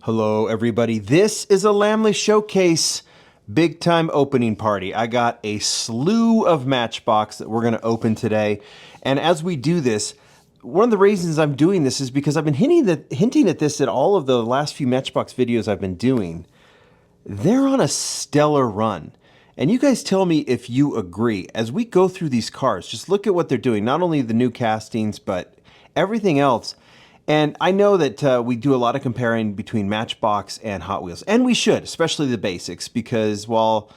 Hello, everybody. This is a Lamley Showcase big time opening party. I got a slew of Matchbox that we're going to open today. And as we do this, one of the reasons I'm doing this is because I've been hinting at this at all of the last few Matchbox videos I've been doing. They're on a stellar run. And you guys tell me if you agree. As we go through these cars, just look at what they're doing. Not only the new castings, but everything else. And I know that we do a lot of comparing between Matchbox and Hot Wheels. And we should, especially the basics, because while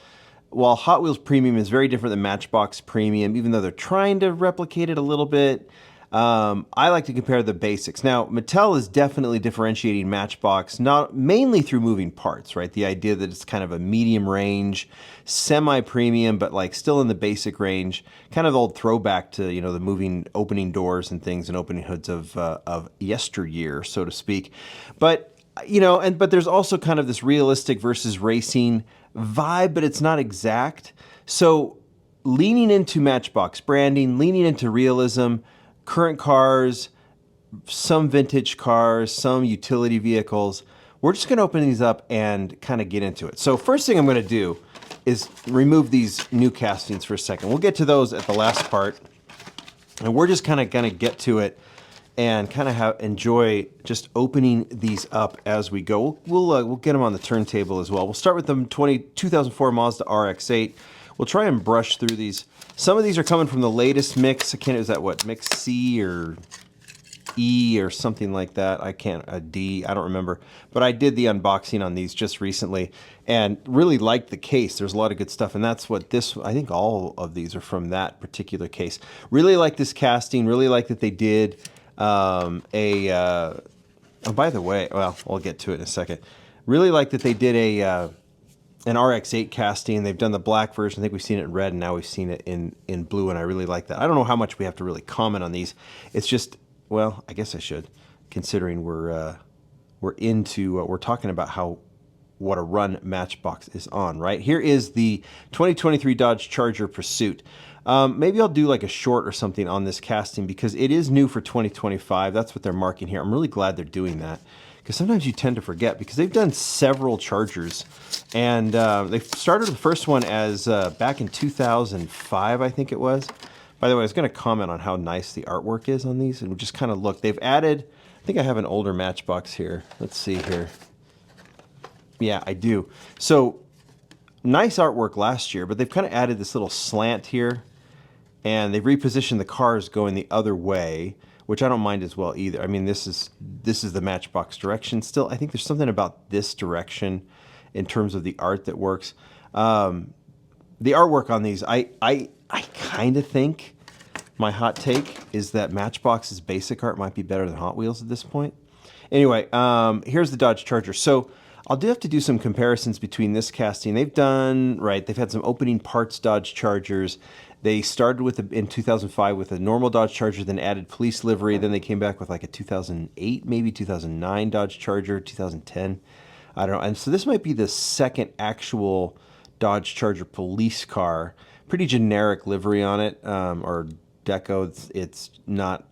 Hot Wheels Premium is very different than Matchbox Premium, even though they're trying to replicate it a little bit, I like to compare the basics. Now, Mattel is definitely differentiating Matchbox, not mainly through moving parts, right? The idea that it's kind of a medium range, semi-premium, but like still in the basic range, kind of old throwback to, you know, the moving, opening doors and things and opening hoods of yesteryear, so to speak. But, you know, but there's also kind of this realistic versus racing vibe, but it's not exact. So leaning into Matchbox branding, leaning into realism, current cars, some vintage cars, some utility vehicles. We're just going to open these up and kind of get into it. So first thing I'm going to do is remove these new castings for a second. We'll get to those at the last part. And we're just kind of going to get to it and kind of enjoy just opening these up as we go. We'll get them on the turntable as well. We'll start with the 2004 Mazda RX-8. We'll try and brush through these. Some of these are coming from the latest mix. Is that what, mix C or E or something like that? D, I don't remember. But I did the unboxing on these just recently and really liked the case. There's a lot of good stuff, and that's what I think all of these are from that particular case. Really like this casting, really like that they did oh, by the way, well, I'll get to it in a second. Really like that they did an RX-8 casting. They've done the black version. I think we've seen it in red, and now we've seen it in blue, and I really like that. I don't know how much we have to really comment on these. It's just, well, I guess I should, considering we're talking about what a run Matchbox is on, right? Here is the 2023 Dodge Charger Pursuit. Maybe I'll do like a short or something on this casting because it is new for 2025. That's what they're marking here. I'm really glad they're doing that, because sometimes you tend to forget, because they've done several Chargers, and they started the first one as back in 2005, I think it was. By the way, I was going to comment on how nice the artwork is on these, and just kind of look. They've added, I think I have an older Matchbox here. Let's see here. Yeah, I do. So nice artwork last year, but they've kind of added this little slant here, and they've repositioned the cars going the other way, which I don't mind as well either. I mean, this is the Matchbox direction still. I think there's something about this direction in terms of the art that works. The artwork on these, I kind of think, my hot take is that Matchbox's basic art might be better than Hot Wheels at this point. Anyway, here's the Dodge Charger. So I'll have to do some comparisons between this casting. They've had some opening parts Dodge Chargers. They started in 2005 with a normal Dodge Charger, then added police livery. Then they came back with like a 2008, maybe 2009 Dodge Charger, 2010. I don't know. And so this might be the second actual Dodge Charger police car. Pretty generic livery on it, or deco. It's not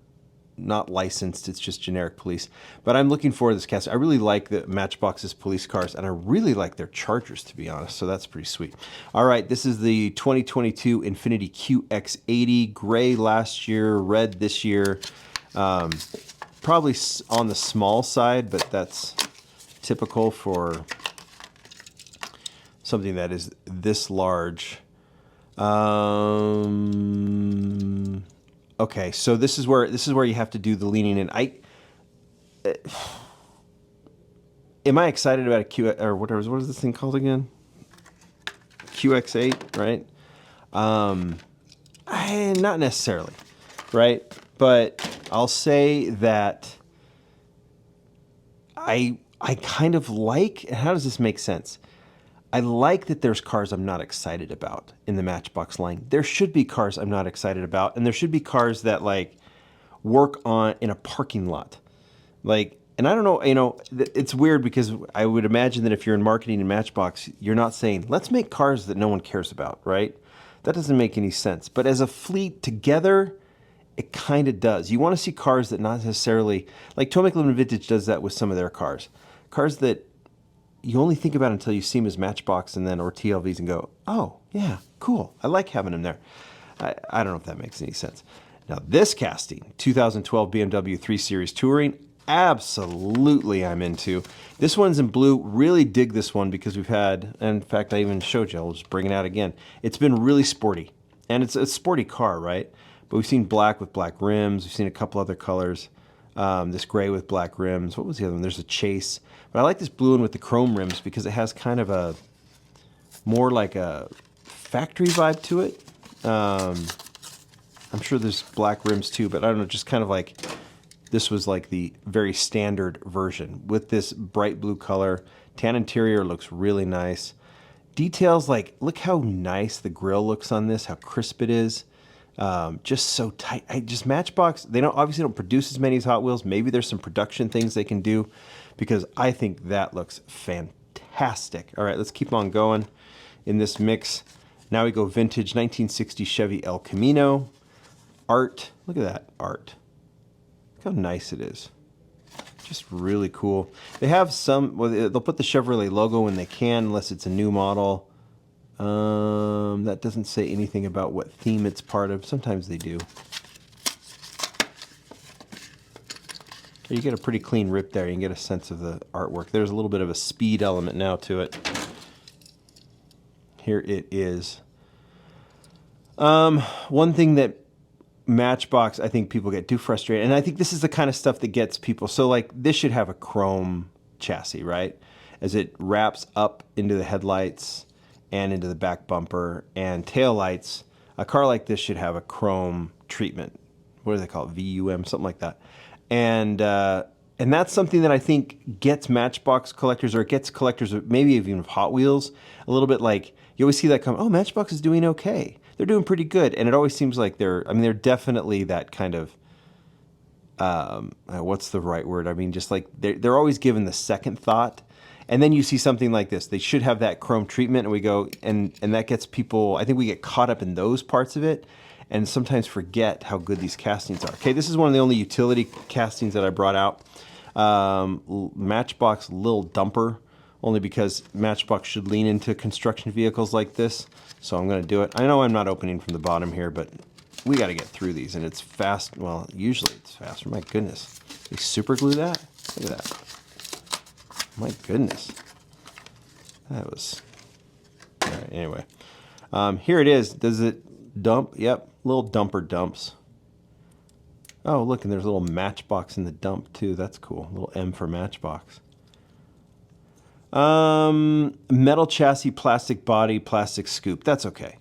licensed, it's just generic police. But I'm looking forward to this cast. I really like the Matchbox's police cars, and I really like their Chargers, to be honest, so that's pretty sweet. All right, this is the 2022 Infiniti QX80, gray last year, red this year. Probably on the small side, but that's typical for something that is this large. Okay, so this is where you have to do the leaning in. Am I excited about a Q, or whatever? What is this thing called again? QX8, right? Not necessarily, right? But I'll say that I kind of like. And how does this make sense? I like that there's cars I'm not excited about in the Matchbox line. There should be cars I'm not excited about, and there should be cars that like work in a parking lot. Like, and I don't know, you know, it's weird because I would imagine that if you're in marketing in Matchbox, you're not saying, let's make cars that no one cares about, right? That doesn't make any sense. But as a fleet together, it kind of does. You want to see cars that not necessarily, like Tomic Living Vintage does that with some of their cars Cars that you only think about until you see them as Matchbox and then or TLVs and go, oh, yeah, cool. I like having them there. I don't know if that makes any sense. Now, this casting, 2012 BMW 3 Series Touring, absolutely I'm into. This one's in blue. Really dig this one because we've had, and in fact, I even showed you. I'll just bring it out again. It's been really sporty. And it's a sporty car, right? But we've seen black with black rims. We've seen a couple other colors. This gray with black rims. What was the other one? There's a Chase. But I like this blue one with the chrome rims because it has kind of a more like a factory vibe to it. I'm sure there's black rims too, but I don't know, just kind of like this was like the very standard version with this bright blue color. Tan interior looks really nice. Details, like, look how nice the grille looks on this, how crisp it is. Just so tight. Just Matchbox, they obviously don't produce as many as Hot Wheels. Maybe there's some production things they can do because I think that looks fantastic. All right, let's keep on going in this mix. Now we go vintage 1960 Chevy El Camino. Art, look at that art. Look how nice it is. Just really cool. They have some, well, they'll put the Chevrolet logo when they can, unless it's a new model. That doesn't say anything about what theme it's part of. Sometimes they do. You get a pretty clean rip there. You can get a sense of the artwork. There's a little bit of a speed element now to it. Here it is. One thing that Matchbox, I think people get too frustrated, and I think this is the kind of stuff that gets people. So like this should have a chrome chassis, right? As it wraps up into the headlights and into the back bumper and tail lights, a car like this should have a chrome treatment. What do they call it? VUM, something like that. And that's something that I think gets Matchbox collectors, or it gets collectors, maybe even of Hot Wheels, a little bit like, you always see that come, oh, Matchbox is doing okay. They're doing pretty good. And it always seems like they're definitely that kind of, what's the right word? I mean, just like they're always given the second thought. And then you see something like this. They should have that chrome treatment, and we go, and that gets people, I think we get caught up in those parts of it and sometimes forget how good these castings are. Okay, this is one of the only utility castings that I brought out. Matchbox Lil Dumper, only because Matchbox should lean into construction vehicles like this. So I'm going to do it. I know I'm not opening from the bottom here, but we got to get through these, and it's fast. Well, usually it's faster. My goodness. They super glue that? Look at that. My goodness. That was... All right, anyway. Here it is. Does it dump? Yep, little dumper dumps. Oh, look, and there's a little Matchbox in the dump, too. That's cool. A little M for Matchbox. Metal chassis, plastic body, plastic scoop. That's okay.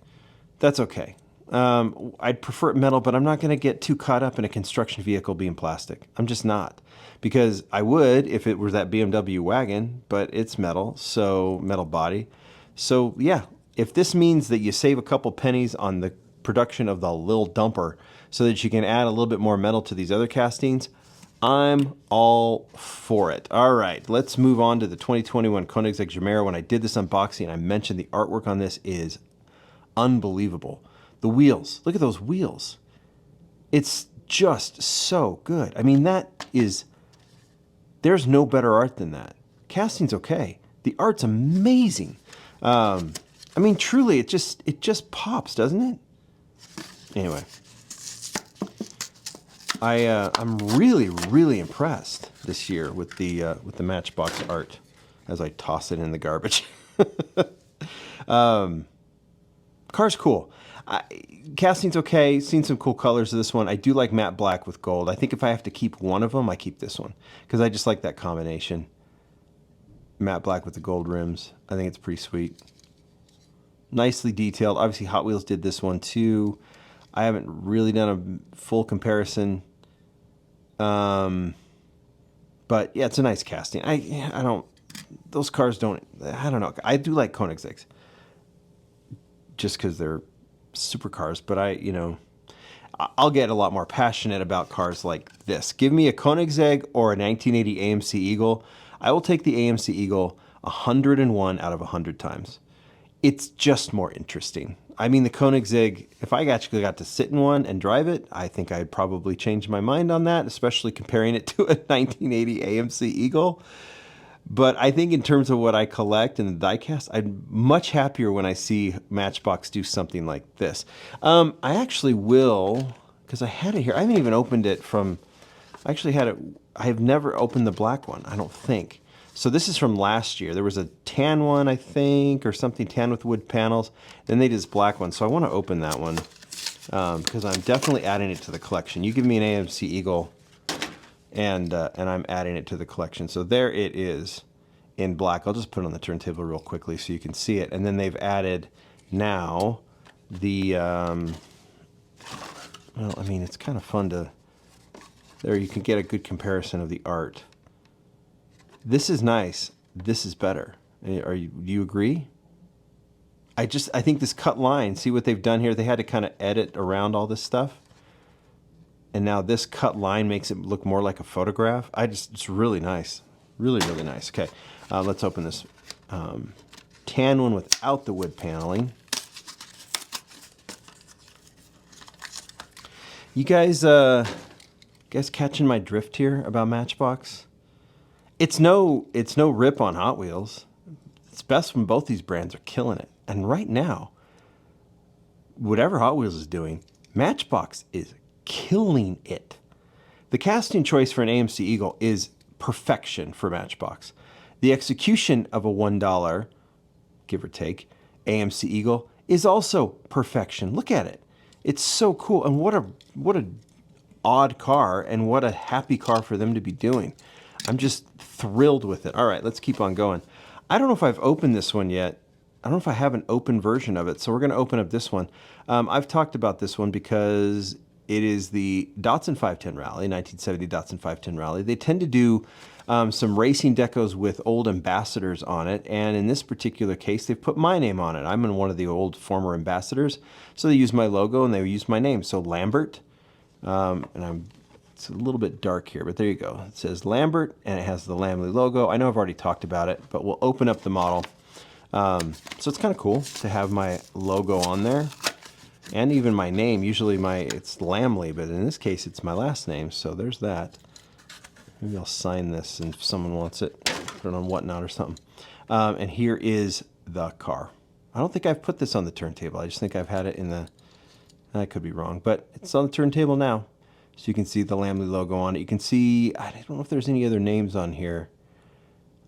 That's okay. I'd prefer metal, but I'm not going to get too caught up in a construction vehicle being plastic. I'm just not. Because I would if it was that BMW wagon, but it's metal, so metal body. So yeah, if this means that you save a couple pennies on the production of the Lil Dumper so that you can add a little bit more metal to these other castings, I'm all for it. All right, let's move on to the 2021 Koenigsegg Gemera. When I did this unboxing, I mentioned the artwork on this is unbelievable. The wheels, look at those wheels. It's just so good. I mean, there's no better art than that. Casting's okay. The art's amazing. I mean, truly, it just pops, doesn't it? Anyway. I'm really, really impressed this year with the Matchbox art as I toss it in the garbage. Car's cool. Casting's okay. Seen some cool colors of this one. I do like matte black with gold. I think if I have to keep one of them, I keep this one because I just like that combination. Matte black with the gold rims. I think it's pretty sweet. Nicely detailed. Obviously, Hot Wheels did this one too. I haven't really done a full comparison. But yeah, it's a nice casting. I don't, those cars don't, I don't know. I do like Koenigseggs just because they're supercars, but I'll get a lot more passionate about cars like this. Give me a Koenigsegg or a 1980 AMC Eagle. I will take the AMC Eagle 101 out of 100 times. It's just more interesting. I mean, the Koenigsegg, if I actually got to sit in one and drive it, I think I'd probably change my mind on that, especially comparing it to a 1980 AMC Eagle. But I think in terms of what I collect and the diecast, I'm much happier when I see Matchbox do something like this. I actually will, because I had it here. I haven't even opened it from, I actually had it, I have never opened the black one, I don't think. So this is from last year. There was a tan one, I think, or something, tan with wood panels. Then they did this black one. So I want to open that one because I'm definitely adding it to the collection. You give me an AMC Eagle, and I'm adding it to the collection. So there it is in black. I'll just put it on the turntable real quickly so you can see it. And then they've added now the, well, I mean, it's kind of fun to, there you can get a good comparison of the art. This is nice. This is better. Do you agree? I think this cut line, see what they've done here? They had to kind of edit around all this stuff. And now this cut line makes it look more like a photograph. It's really nice. Really, really nice. Okay, let's open this tan one without the wood paneling. You guys catching my drift here about Matchbox? It's no rip on Hot Wheels. It's best when both these brands are killing it. And right now, whatever Hot Wheels is doing, Matchbox is killing it. The casting choice for an AMC Eagle is perfection for Matchbox. The execution of a $1, give or take, AMC Eagle is also perfection. Look at it. It's so cool. And what a odd car, and what a happy car for them to be doing. I'm just thrilled with it. All right, let's keep on going. I don't know if I've opened this one yet. I don't know if I have an open version of it, so we're going to open up this one. I've talked about this one because it is the Datsun 510 Rally, 1970 Datsun 510 Rally. They tend to do some racing decos with old ambassadors on it, and in this particular case, they've put my name on it. I'm in one of the old former ambassadors, so they use my logo and they use my name. So Lambert, it's a little bit dark here, but there you go. It says Lambert, and it has the Lamley logo. I know I've already talked about it, but we'll open up the model. So it's kind of cool to have my logo on there, and even my name. Usually it's Lamley, but in this case, it's my last name, so there's that. Maybe I'll sign this, and if someone wants it, put it on Whatnot or something. And here is the car. I don't think I've put this on the turntable. I just think I've had it in the, I could be wrong, but it's on the turntable now. So you can see the Lamley logo on it. You can see, I don't know if there's any other names on here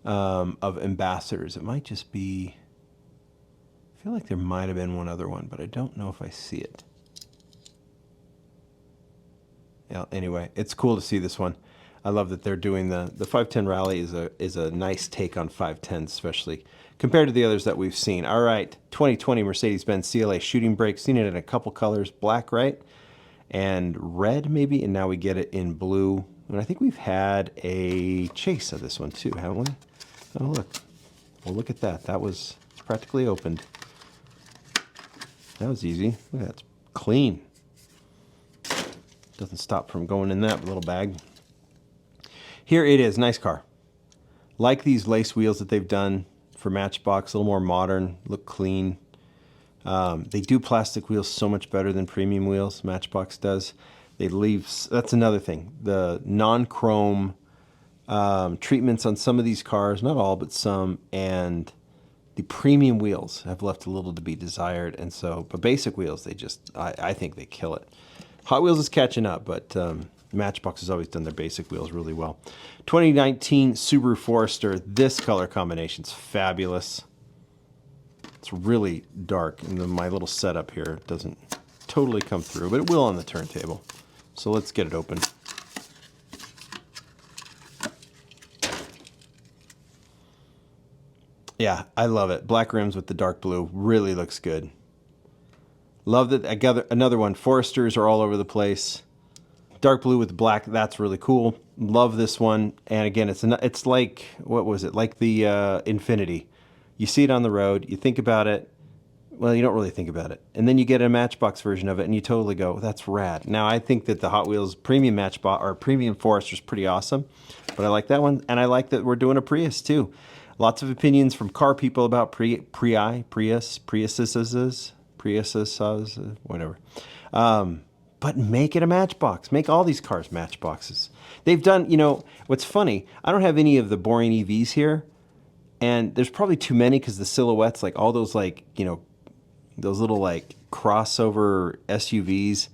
of ambassadors. It might just be, I feel like there might have been one other one, but I don't know if I see it. Yeah, anyway, it's cool to see this one. I love that they're doing the 510 Rally is a nice take on 510, especially compared to the others that we've seen. All right, 2020 Mercedes-Benz CLA shooting brake. Seen it in a couple colors, black, right? And red maybe, and now we get it in blue. And I think we've had a chase of this one too, haven't we? Oh, look. Well, look at that. That was practically opened. That was easy. Look at that. It's clean. Doesn't stop from going in that little bag. Here it is. Nice car. Like these lace wheels that they've done for Matchbox. A little more modern. Look clean. They do plastic wheels so much better than premium wheels. Matchbox does. They leave, that's another thing. The non-chrome treatments on some of these cars, not all, but some, and the premium wheels have left a little to be desired. And so, but basic wheels, they just, I think they kill it. Hot Wheels is catching up, but Matchbox has always done their basic wheels really well. 2019 Subaru Forester. This color combination's fabulous. It's really dark, and then my little setup here doesn't totally come through, but it will on the turntable. So let's get it open. Yeah, I love it. Black rims with the dark blue really looks good. Love that. I got another one. Foresters are all over the place. Dark blue with black, that's really cool. Love this one. And again, it's like, what was it? Like the Infinity. You see it on the road, you think about it, well, you don't really think about it. And then you get a Matchbox version of it, and you totally go, that's rad. Now, I think that the Hot Wheels premium Matchbox, or premium Forester is pretty awesome, but I like that one, and I like that we're doing a Prius, too. Lots of opinions from car people about Priuses, whatever. but make it a Matchbox. Make all these cars Matchboxes. They've done, you know, what's funny, I don't have any of the boring EVs here, and there's probably too many because the silhouettes, like all those, like, you know, those little like crossover SUVs,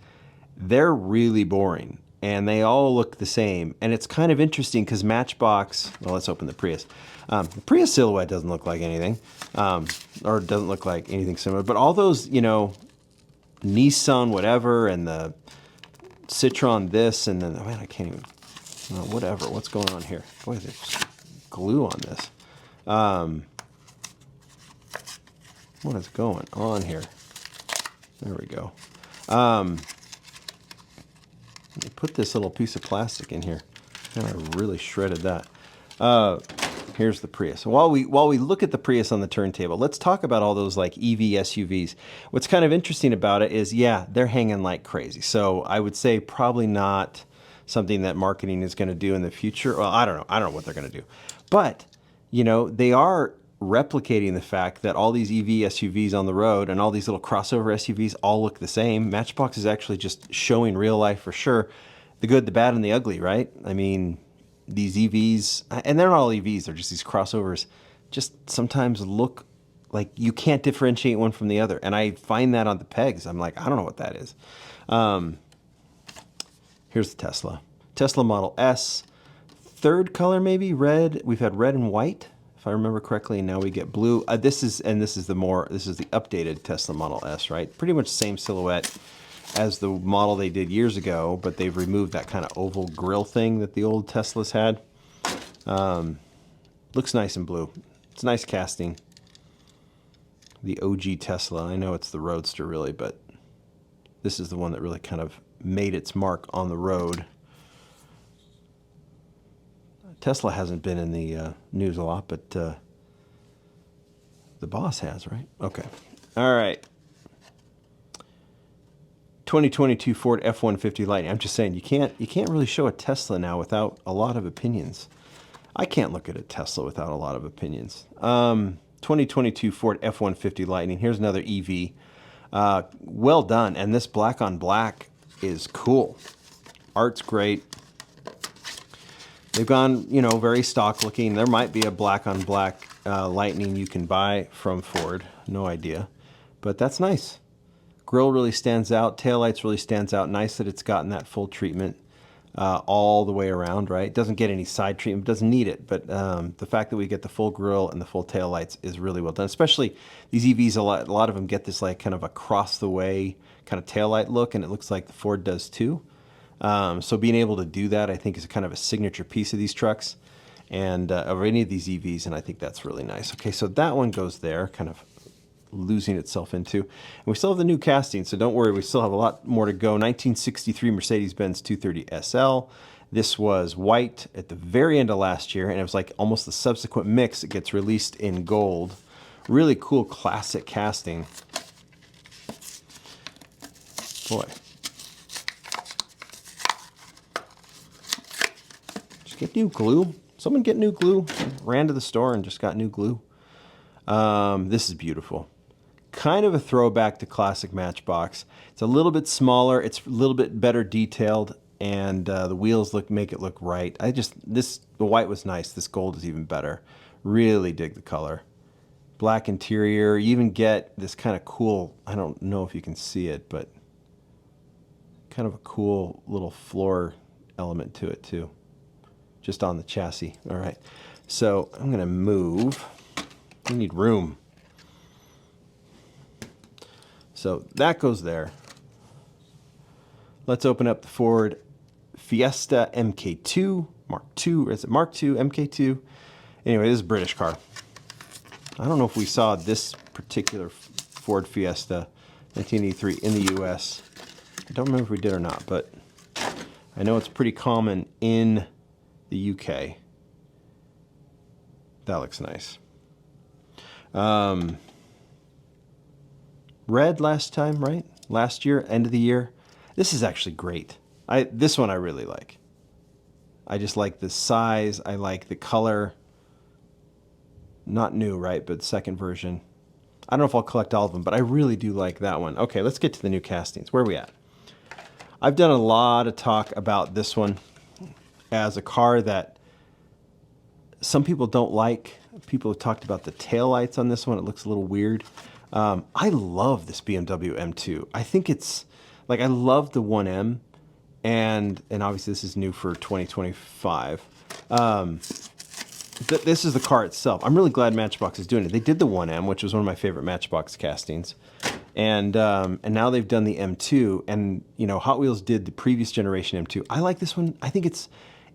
they're really boring and they all look the same. And it's kind of interesting because Matchbox, well, let's open the Prius. The Prius silhouette doesn't look like anything, or doesn't look like anything similar, but all those, you know, Nissan whatever and the Citroen this and then, oh man, I can't even, well, whatever, what's going on here? Boy, there's glue on this. What is going on here? There we go. Let me put this little piece of plastic in here. And I really shredded that. Here's the Prius. So while we look at the Prius on the turntable, let's talk about all those like EV SUVs. What's kind of interesting about it is, yeah, they're hanging like crazy. So I would say probably not something that marketing is going to do in the future. Well, I don't know. I don't know what they're going to do. But, you know, they are replicating the fact that all these EV SUVs on the road and all these little crossover SUVs all look the same. Matchbox is actually just showing real life for sure, the good, the bad, and the ugly, right? I mean, these EVs, and they're not all EVs, they're just these crossovers, just sometimes look like you can't differentiate one from the other. And I find that on the pegs. I'm like, I don't know what that is. Here's the Tesla. Tesla Model S, third color maybe, red. We've had red and white, if I remember correctly, and now we get blue. This is the updated Tesla Model S, right? Pretty much same silhouette as the model they did years ago, but they've removed that kind of oval grille thing that the old Teslas had. Looks nice in blue. It's nice casting. The OG Tesla. I know it's the Roadster really, but this is the one that really kind of made its mark on the road. Tesla hasn't been in the news a lot, but the boss has, right? Okay. All right. 2022 Ford F-150 Lightning. I'm just saying, you can't really show a Tesla now without a lot of opinions. I can't look at a Tesla without a lot of opinions. 2022 Ford F-150 Lightning. Here's another EV. Well done, and this black on black is cool. Art's great. They've gone, you know, very stock looking. There might be a black on black Lightning you can buy from Ford. No idea, but that's nice. Grille really stands out. Taillights really stands out. Nice that it's gotten that full treatment all the way around, right? It doesn't get any side treatment. Doesn't need it. But the fact that we get the full grille and the full taillights is really well done. Especially these EVs, a lot of them get this like kind of across the way kind of taillight look, and it looks like the Ford does too. So being able to do that, I think, is kind of a signature piece of these trucks and of any of these EVs, and I think that's really nice. Okay, so that one goes there, kind of losing itself into. And we still have the new casting, so don't worry, we still have a lot more to go. 1963 Mercedes-Benz 230 SL. This was white at the very end of last year, and it was like almost the subsequent mix. It gets released in gold. Really cool classic casting. Boy. Just get new glue. Someone get new glue. Ran to the store and just got new glue. This is beautiful. Kind of a throwback to classic Matchbox. It's a little bit smaller. It's a little bit better detailed, and the wheels make it look right. The white was nice. This gold is even better. Really dig the color. Black interior. You even get this kind of cool, I don't know if you can see it, but kind of a cool little floor element to it too. Just on the chassis. All right. So I'm going to move. We need room. So that goes there. Let's open up the Ford Fiesta MK2, Mark II, or is it Mark II, MK2? Anyway, this is a British car. I don't know if we saw this particular Ford Fiesta 1983 in the US. I don't remember if we did or not, but I know it's pretty common in the UK. That looks nice. Red last time, right? Last year, end of the year. This is actually great. This one I really like. I just like the size. I like the color. Not new, right? But second version. I don't know if I'll collect all of them, but I really do like that one. Okay, let's get to the new castings. Where are we at? I've done a lot of talk about this one as a car that some people don't like. People have talked about the taillights on this one. It looks a little weird. I love this BMW M2. I think it's, like, I love the 1M, and obviously this is new for 2025. This is the car itself. I'm really glad Matchbox is doing it. They did the 1M, which was one of my favorite Matchbox castings. And now they've done the M2, and you know, Hot Wheels did the previous generation M2. I like this one. I think it's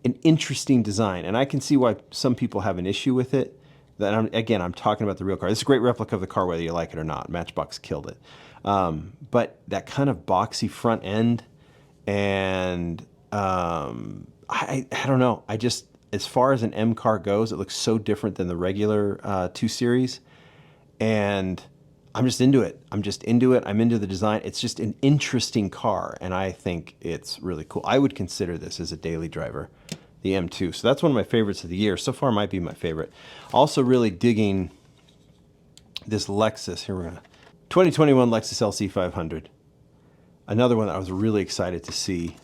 an interesting design, and I can see why some people have an issue with it. That I'm talking about the real car. This is a great replica of the car, whether you like it or not. Matchbox killed it. But that kind of boxy front end, and I don't know. I just, as far as an M car goes, it looks so different than the regular 2 Series, and I'm just into it. I'm into the design. It's just an interesting car, and I think it's really cool. I would consider this as a daily driver, the M2. So that's one of my favorites of the year. So far, might be my favorite. Also really digging this Lexus. Here we're going to 2021 Lexus LC 500. Another one that I was really excited to see.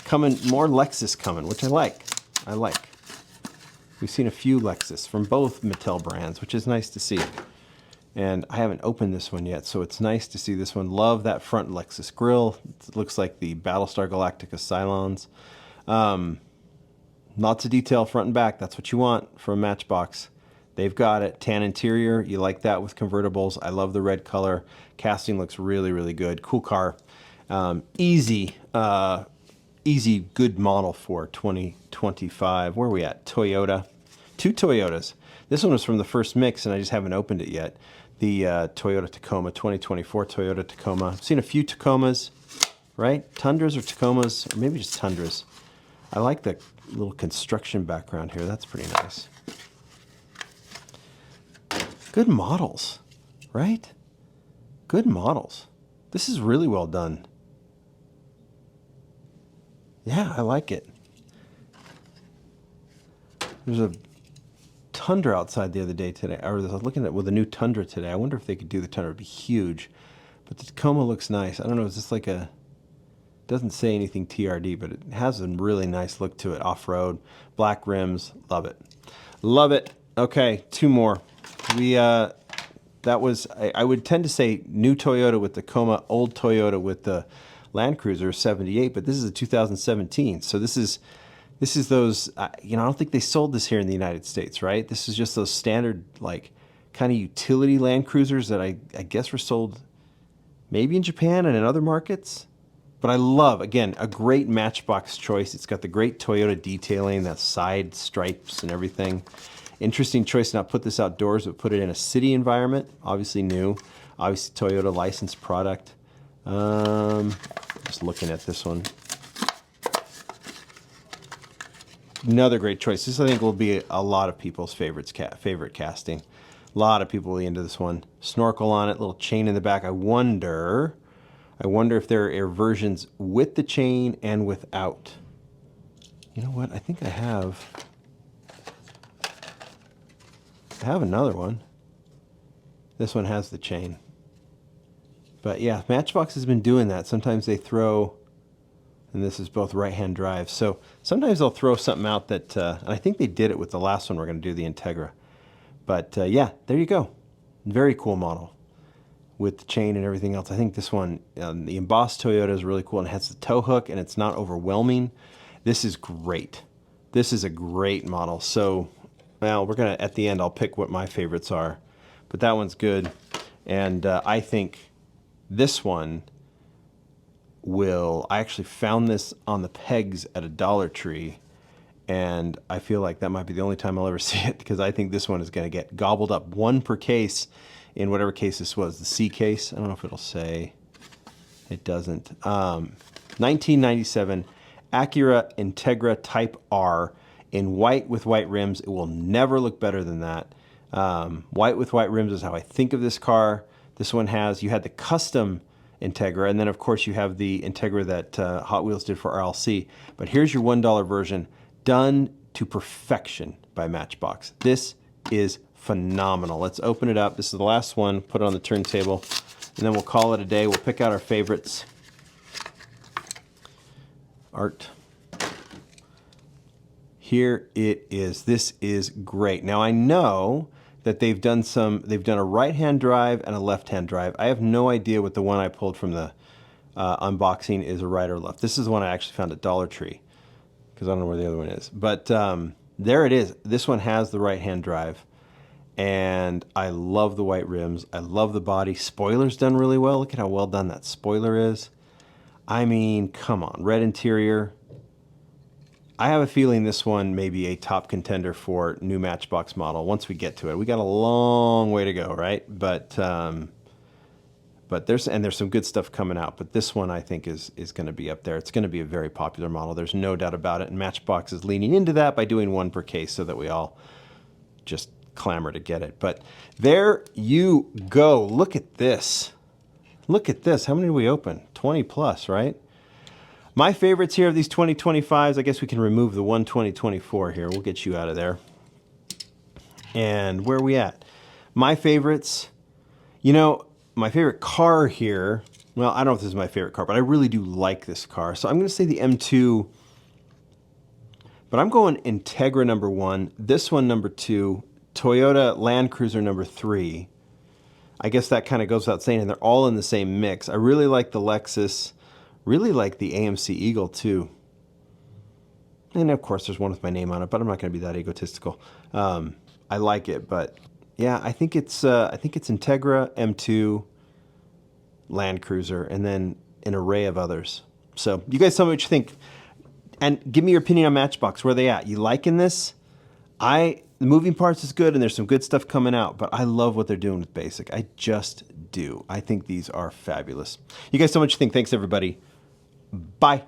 Coming, more Lexus coming, which I like. We've seen a few Lexus from both Mattel brands, which is nice to see. And I haven't opened this one yet, so it's nice to see this one. Love that front Lexus grille. It looks like the Battlestar Galactica Cylons. Lots of detail front and back. That's what you want from a Matchbox. They've got it. Tan interior. You like that with convertibles. I love the red color. Casting looks really, really good. Cool car. Easy, good model for 2025. Where are we at? Toyota. 2 Toyotas. This one was from the first mix, and I just haven't opened it yet. The Toyota Tacoma, 2024 Toyota Tacoma. I've seen a few Tacomas, right? Tundras or Tacomas, or maybe just Tundras. I like the little construction background here. That's pretty nice. Good models, right? Good models. This is really well done. Yeah, I like it. There's a Tundra outside the other day today. I was looking at with a new Tundra today. I wonder if they could do the Tundra. It'd be huge. But the Tacoma looks nice. I don't know, is this like a, doesn't say anything TRD, but it has a really nice look to it. Off-road, black rims, love it. Love it. Okay, 2 more. That was, I would tend to say new Toyota with Tacoma, old Toyota with the Land Cruiser 78, but this is a 2017. So this is those, you know, I don't think they sold this here in the United States, right? This is just those standard, like, kind of utility Land Cruisers that I guess were sold maybe in Japan and in other markets. But I love, again, a great Matchbox choice. It's got the great Toyota detailing, that side stripes and everything. Interesting choice to not put this outdoors, but put it in a city environment. Obviously new. Obviously Toyota licensed product. Just looking at this one. Another great choice. This, I think, will be a lot of people's favorite casting. A lot of people will be into this one. Snorkel on it, little chain in the back. I wonder if there are versions with the chain and without. You know what? I think I have another one. This one has the chain. But yeah, Matchbox has been doing that. Sometimes they throw, and this is both right-hand drive. So sometimes they'll throw something out that, and I think they did it with the last one we're going to do, the Integra. But yeah, there you go. Very cool model with the chain and everything else. I think this one, the embossed Toyota, is really cool, and it has the tow hook, and it's not overwhelming. This is great. This is a great model. So, well, we're going to, at the end, I'll pick what my favorites are. But that one's good. And I think this one will, I actually found this on the pegs at a Dollar Tree, and I feel like that might be the only time I'll ever see it, because I think this one is going to get gobbled up. 1 per case in whatever case this was, the C case. I don't know if it'll say. It doesn't. 1997 Acura Integra Type R in white with white rims. It will never look better than that. White with white rims is how I think of this car. This one has, you had the custom Integra, and then of course you have the Integra that Hot Wheels did for RLC. But here's your $1 version, done to perfection by Matchbox. This is phenomenal. Let's open it up. This is the last one. Put it on the turntable, and then we'll call it a day. We'll pick out our favorites. art. Here it is. This is great. Now I know that they've done a right-hand drive and a left-hand drive. I have no idea what the one I pulled from the unboxing is, a right or left. This is the one I actually found at Dollar Tree because I don't know where the other one is. But there it is. This one has the right-hand drive. And I love the white rims. I love the body. Spoiler's done really well. Look at how well done that spoiler is. I mean, come on. Red interior. I have a feeling this one may be a top contender for new Matchbox model once we get to it. We got a long way to go, right? But there's some good stuff coming out. But this one I think is going to be up there. It's going to be a very popular model. There's no doubt about it. And Matchbox is leaning into that by doing one per case so that we all just clamor to get it. But there you go. Look at this. Look at this. How many did we open? 20 plus, right? My favorites here of these 2025s, I guess we can remove the one 2024 here. We'll get you out of there. And where are we at? My favorites, you know, my favorite car here, well, I don't know if this is my favorite car, but I really do like this car. So I'm going to say the M2, but I'm going Integra number 1, this one number 2, Toyota Land Cruiser number 3. I guess that kind of goes without saying, and they're all in the same mix. I really like the Lexus. Really like the AMC Eagle too. And of course there's one with my name on it, but I'm not going to be that egotistical. I like it, but yeah, I think it's Integra, M2, Land Cruiser, and then an array of others. So you guys tell me what you think. And give me your opinion on Matchbox. Where are they at? You liking this? The moving parts is good, and there's some good stuff coming out, but I love what they're doing with Basic. I just do. I think these are fabulous. You guys tell me what you think. Thanks, everybody. Bye.